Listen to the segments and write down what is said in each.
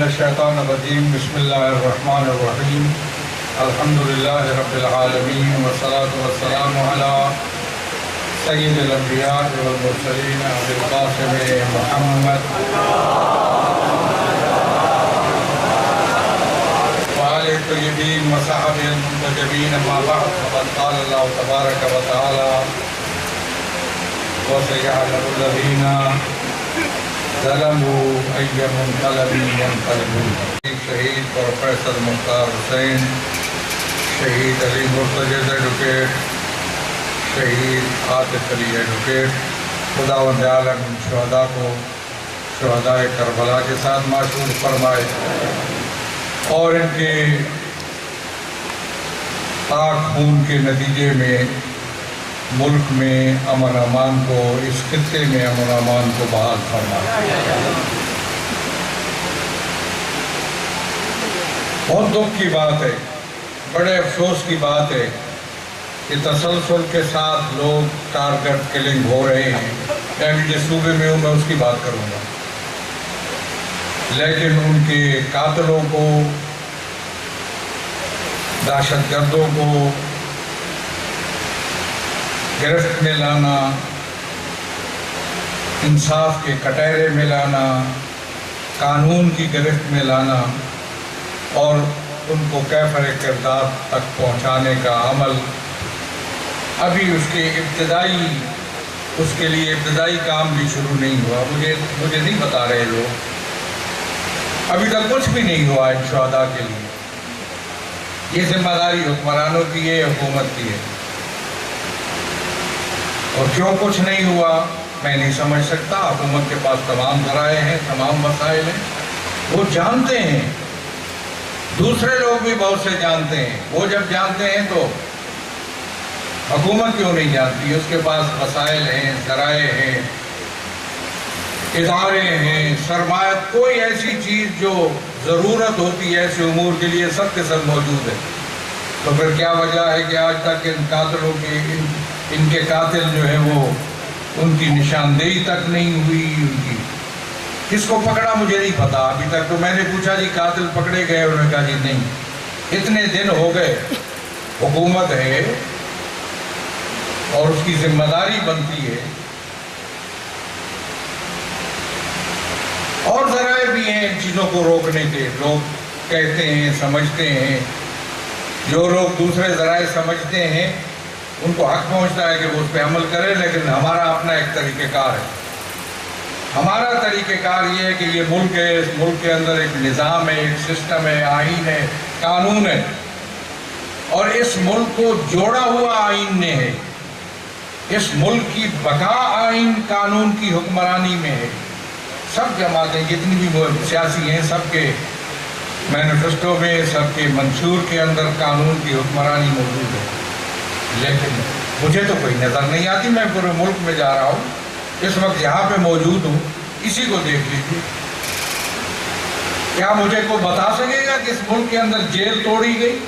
الشیطان الرجیم بسم اللہ الرحمن الرحیم الحمدللہ رب العالمین والصلاة والسلام علی سید الانبیاء والمرسلین ابی القاسم محمد وآلہ الطیبین وصحبہ المنتجبین اما بعد فقد قال اللہ تبارک و تعالی وسيعلم الذين ظلموا أي منقلب ينقلبون. شہید پروفیسر مختار حسین، شہید علی مرتضی ایڈوکیٹ، شہید عاطف علی ایڈوکیٹ، خداوند عالم ان شہداء کو شہداء کربلا کے ساتھ معشور فرمائے اور ان کے پاک خون کے نتیجے میں ملک میں امن امان کو، اس خطے میں امن امان کو بحال فرمائے۔ بہت دکھ کی بات ہے، بڑے افسوس کی بات ہے کہ تسلسل کے ساتھ لوگ ٹارگٹ کلنگ ہو رہے ہیں۔ میں جس صوبے میں ہوں میں اس کی بات کروں گا، لیکن ان کے قاتلوں کو، دہشت گردوں کو گرفت میں لانا، انصاف کے کٹہرے میں لانا، قانون کی گرفت میں لانا اور ان کو کیفر کردار تک پہنچانے کا عمل ابھی اس کے لیے ابتدائی کام بھی شروع نہیں ہوا۔ مجھے نہیں بتا رہے لوگ، ابھی تک کچھ بھی نہیں ہوا ان شہداء کے لیے۔ یہ ذمہ داری حکمرانوں کی ہے، حکومت کی ہے، اور کیوں کچھ نہیں ہوا میں نہیں سمجھ سکتا۔ حکومت کے پاس تمام ذرائع ہیں، تمام وسائل ہیں، وہ جانتے ہیں، دوسرے لوگ بھی بہت سے جانتے ہیں۔ وہ جب جانتے ہیں تو حکومت کیوں نہیں جانتی؟ اس کے پاس وسائل ہیں، ذرائع ہیں، ادارے ہیں، سرمایہ، کوئی ایسی چیز جو ضرورت ہوتی ہے ایسے امور کے لیے سب کے سب موجود ہے۔ تو پھر کیا وجہ ہے کہ آج تک ان قاتلوں کی، ان کے قاتل جو ہے وہ ان کی نشاندہی تک نہیں ہوئی؟ ان کی کس کو پکڑا مجھے نہیں پتا ابھی تک۔ تو میں نے پوچھا جی قاتل پکڑے گئے؟ انہوں نے کہا جی نہیں، اتنے دن ہو گئے، حکومت ہے اور اس کی ذمہ داری بنتی ہے، اور ذرائع بھی ہیں ان چیزوں کو روکنے کے۔ لوگ کہتے ہیں، سمجھتے ہیں، جو لوگ دوسرے ذرائع سمجھتے ہیں ان کو حق پہنچتا ہے کہ وہ اس پہ عمل کرے، لیکن ہمارا اپنا ایک طریقہ کار ہے۔ ہمارا طریقہ کار یہ ہے کہ یہ ملک ہے، اس ملک کے اندر ایک نظام ہے، ایک سسٹم ہے، آئین ہے، قانون ہے، اور اس ملک کو جوڑا ہوا آئین نے ہے۔ اس ملک کی بقا آئین قانون کی حکمرانی میں ہے۔ سب جماعتیں جتنی بھی سیاسی ہیں، سب کے مینیفیسٹو میں، سب کے منشور کے اندر قانون کی حکمرانی موجود ہے، لیکن مجھے تو کوئی نظر نہیں آتی۔ میں پورے ملک میں جا رہا ہوں، اس وقت یہاں پہ موجود ہوں، اسی کو دیکھ لیجیے۔ کیا مجھے کوئی بتا سکے گا کہ اس ملک کے اندر جیل توڑی گئی،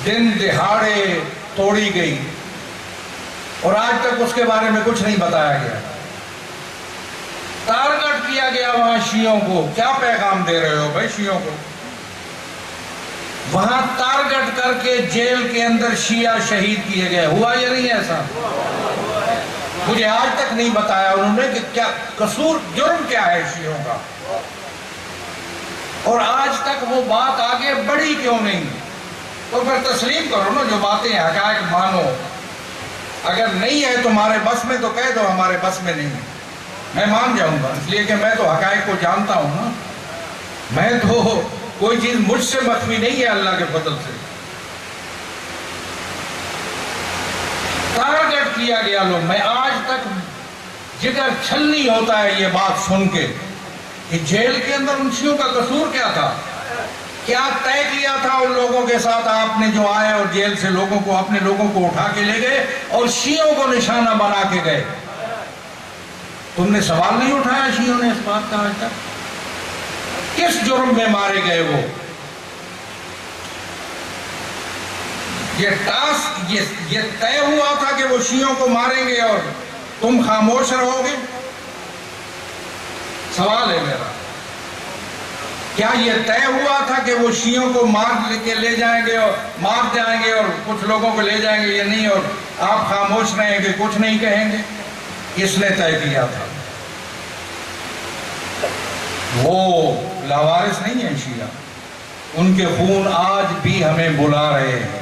دن دہاڑے توڑی گئی، اور آج تک اس کے بارے میں کچھ نہیں بتایا گیا؟ ٹارگٹ کیا گیا وہاں شیعوں کو۔ کیا پیغام دے رہے ہو بھائی شیعوں کو؟ وہاں ٹارگٹ کر کے جیل کے اندر شیعہ شہید کیے گئے۔ ہوا یا نہیں ایسا؟ مجھے آج تک نہیں بتایا انہوں نے کہ کیا قصور، جرم کیا ہے شیعوں کا، اور آج تک وہ بات آگے بڑھی کیوں نہیں؟ تو پھر تسلیم کرو نا، جو باتیں حقائق مانو۔ اگر نہیں ہے تمہارے بس میں تو کہہ دو ہمارے بس میں نہیں ہے، میں مان جاؤں گا، اس لیے کہ میں تو حقائق کو جانتا ہوں نا۔ میں تو کوئی چیز مجھ سے مخفی نہیں ہے اللہ کے فضل سے۔ ٹارگٹ کیا گیا لوگ۔ میں آج تک جگر چھلنی ہوتا ہے یہ بات سن کے کہ جیل کے اندر ان شیعوں کا قصور کیا تھا؟ کیا طے کیا تھا ان لوگوں کے ساتھ آپ نے جو آئے اور جیل سے لوگوں کو، اپنے لوگوں کو اٹھا کے لے گئے اور شیعوں کو نشانہ بنا کے گئے؟ تم نے سوال نہیں اٹھایا شیعوں نے اس بات کا آج تک؟ کس جرم میں مارے گئے وہ؟ یہ ٹاسک، یہ طے ہوا تھا کہ وہ شیعوں کو ماریں گے اور تم خاموش رہو گے؟ سوال ہے میرا۔ کیا یہ طے ہوا تھا کہ وہ شیعوں کو مار کے لے جائیں گے اور مار جائیں گے اور کچھ لوگوں کو لے جائیں گے؟ یہ نہیں، اور آپ خاموش رہیں گے، کچھ نہیں کہیں گے؟ کس نے طے کیا تھا؟ وہ لاوارث نہیں ہیں شیعہ، ان کے خون آج بھی ہمیں بلا رہے ہیں،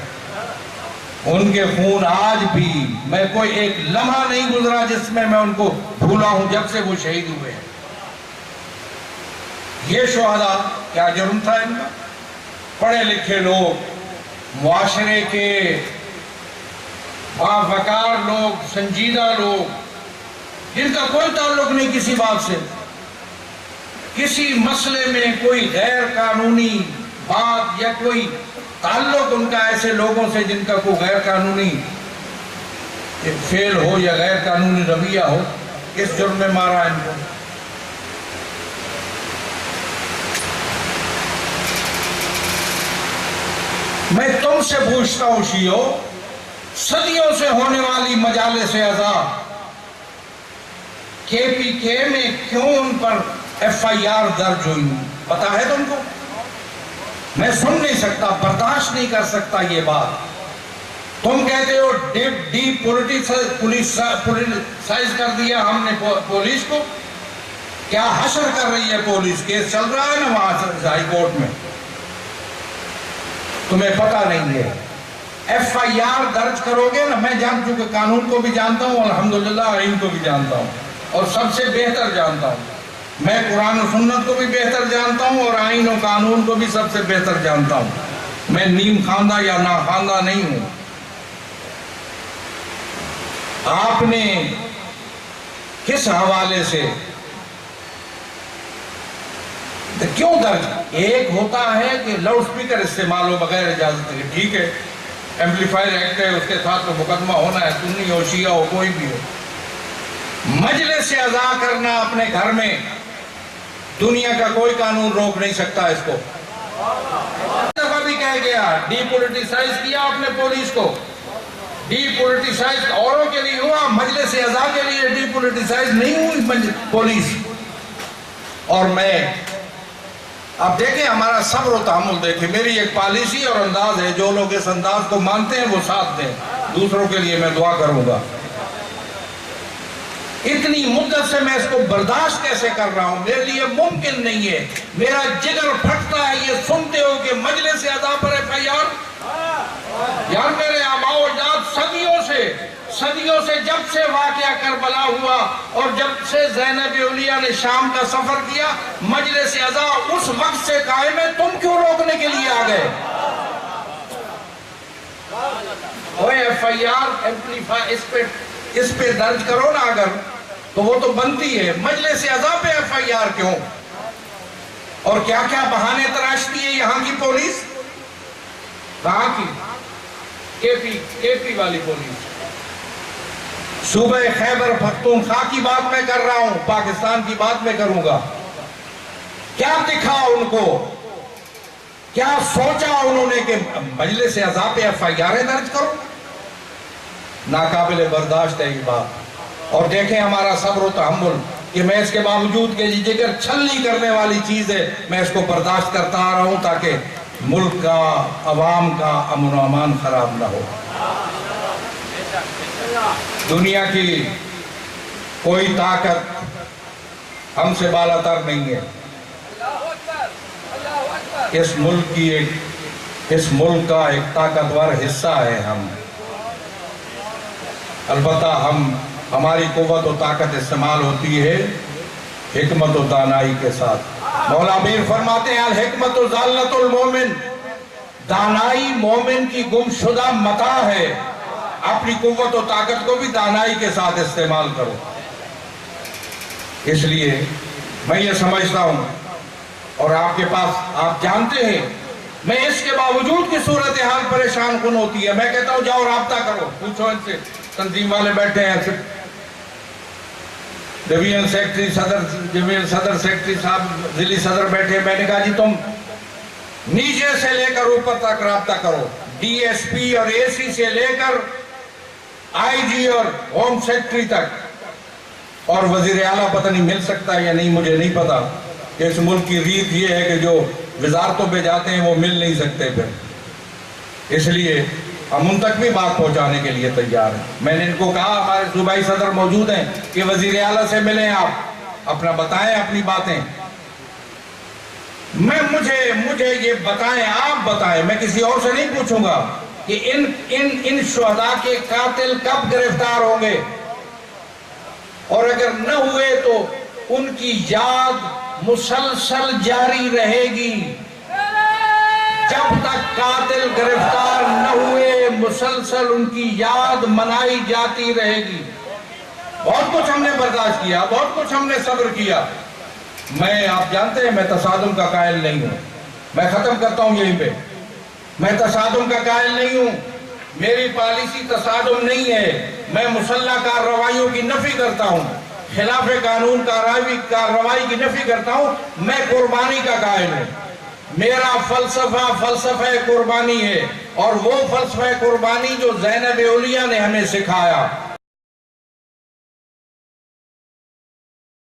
ان کے خون آج بھی، میں کوئی ایک لمحہ نہیں گزرا جس میں ان کو بھولا ہوں جب سے وہ شہید ہوئے ہیں۔ یہ شہداء کیا جرم تھا ان کا؟ پڑھے لکھے لوگ، معاشرے کے باوقار لوگ، سنجیدہ لوگ، جن کا کوئی تعلق نہیں کسی بات سے، کسی مسئلے میں کوئی غیر قانونی بات یا کوئی تعلق ان کا ایسے لوگوں سے جن کا کوئی غیر قانونی فعل ہو یا غیر قانونی رویہ ہو، اس جرم میں مارا ان کو۔ میں تم سے پوچھتا ہوں شیعو، صدیوں سے ہونے والی مجالس عزا KPK میں کیوں ان پر FIR درج ہوئی؟ پتا ہے تم کو؟ میں سن نہیں سکتا، برداشت نہیں کر سکتا یہ بات۔ تم کہتے ہو ڈی پولیٹیسائز کر دیا ہم نے پولیس کو۔ کیا حشر کر رہی ہے پولیس؟ کیس چل رہا ہے نا وہاں ہائی کورٹ میں، تمہیں پتہ نہیں ہے۔ FIR درج کرو گے نا، میں جان چکے، قانون کو بھی جانتا ہوں الحمدللہ، آئین کو بھی جانتا ہوں اور سب سے بہتر جانتا ہوں۔ میں قرآن و سنت کو بھی بہتر جانتا ہوں اور آئین و قانون کو بھی سب سے بہتر جانتا ہوں۔ میں نیم خواندہ یا ناخواندہ نہیں ہوں۔ آپ نے کس حوالے سے کیوں درج؟ ایک ہوتا ہے کہ لاؤڈ سپیکر استعمال ہو بغیر اجازت کے، ٹھیک ہے، ایمپلیفائر ایکٹ ہے، اس کے ساتھ تو مقدمہ ہونا ہے، سنی ہو شیعہ ہو کوئی بھی ہو۔ مجلس عزا کرنا اپنے گھر میں دنیا کا کوئی قانون روک نہیں سکتا اس کو۔ دفعہ بھی کہہ گیا، ڈی پولیٹیسائز کیا آپ نے پولیس کو، ڈی پولیٹیسائز اوروں کے لیے ہوا، مجلس عزا کے لیے ڈی پولیٹیسائز نہیں ہوئی پولیس۔ اور میں اب دیکھیں ہمارا صبر و تحمل دیکھیں، میری ایک پالیسی اور انداز ہے، جو لوگ اس انداز کو مانتے ہیں وہ ساتھ دیں، دوسروں کے لیے میں دعا کروں گا۔ اتنی مدت سے میں اس کو برداشت کیسے کر رہا ہوں؟ میرے لیے ممکن نہیں ہے، میرا جگر پھٹتا ہے یہ سنتے ہو کہ مجلس عزا پر FIR۔ یار میرے آباء و اجداد صدیوں سے جب سے واقعہ کربلا ہوا اور جب سے زینب اولیاء نے شام کا سفر کیا، مجلس عزا اس وقت سے قائم ہے، تم کیوں روکنے کے لیے آ گئے؟ FIR اس پہ درج کرو نا اگر، تو وہ تو بنتی ہے، مجلس عزا پہ FIR کیوں؟ اور کیا کیا بہانے تراشتی ہے یہاں کی پولیس؟ کہاں کی؟ KP والی پولیس۔ صوبہ خیبر پختونخوا کی بات میں کر رہا ہوں، پاکستان کی بات میں کروں گا۔ کیا دکھا ان کو؟ کیا سوچا انہوں نے کہ مجلس عزا پہ FIR درج کرو؟ ناقابل برداشت ہے یہ بات۔ اور دیکھیں ہمارا صبر و تحمل، کہ میں اس کے باوجود کہ جگر چھلنی کرنے والی چیز ہے، میں اس کو برداشت کرتا آ رہا ہوں تاکہ ملک کا، عوام کا امن و امان خراب نہ ہو۔ دنیا کی کوئی طاقت ہم سے بالاتر نہیں ہے۔ اس ملک کا ایک طاقتور حصہ ہے ہم۔ البتہ ہماری قوت و طاقت استعمال ہوتی ہے حکمت و دانائی کے ساتھ۔ مولا میر فرماتے ہیں الحکمت و ضالت المومن، دانائی مومن کی گمشدہ متاع ہے، اپنی قوت و طاقت کو بھی دانائی کے ساتھ استعمال کرو۔ اس لیے میں یہ سمجھتا ہوں، اور آپ کے پاس آپ جانتے ہیں، میں اس کے باوجود کی صورتحال پریشان کن ہوتی ہے، میں کہتا ہوں جاؤ رابطہ کرو، پوچھو ان سے، تنظیم والے بیٹھے ہیں، ڈویژن صدر سیکٹری صاحب، ضلعی صدر بیٹھے، میں نے کہا جی تم نیچے سے لے کر اوپر تک رابطہ کرو، DSP اور AC سے لے کر IG اور ہوم سیکٹری تک، اور وزیر اعلیٰ پتہ نہیں مل سکتا یا نہیں، مجھے نہیں پتا، کہ اس ملک کی ریت یہ ہے کہ جو وزارتوں پہ جاتے ہیں وہ مل نہیں سکتے پھر، اس لیے ہم ان تک بھی بات پہنچانے کے لیے تیار ہیں۔ میں نے ان کو کہا ہمارے صوبائی صدر موجود ہیں کہ وزیر اعلیٰ سے ملیں، آپ اپنا بتائیں اپنی باتیں، مجھے یہ بتائیں، آپ بتائیں، میں کسی اور سے نہیں پوچھوں گا کہ ان شہداء کے قاتل کب گرفتار ہوں گے، اور اگر نہ ہوئے تو ان کی یاد مسلسل جاری رہے گی، جب تک قاتل گرفتار نہ ہوئے مسلسل ان کی یاد منائی جاتی رہے گی۔ بہت کچھ ہم نے برداشت کیا، بہت کچھ ہم نے صبر کیا۔ میں، آپ جانتے ہیں، میں تصادم کا قائل نہیں ہوں، میں ختم کرتا ہوں یہیں پہ، میں تصادم کا قائل نہیں ہوں، میری پالیسی تصادم نہیں ہے، میں مسلح کارروائیوں کی نفی کرتا ہوں، خلاف قانون کارروائی کی نفی کرتا ہوں، میں قربانی کا قائل ہوں، میرا فلسفہ قربانی ہے، اور وہ فلسفہ قربانی جو زینب اولیاء نے ہمیں سکھایا،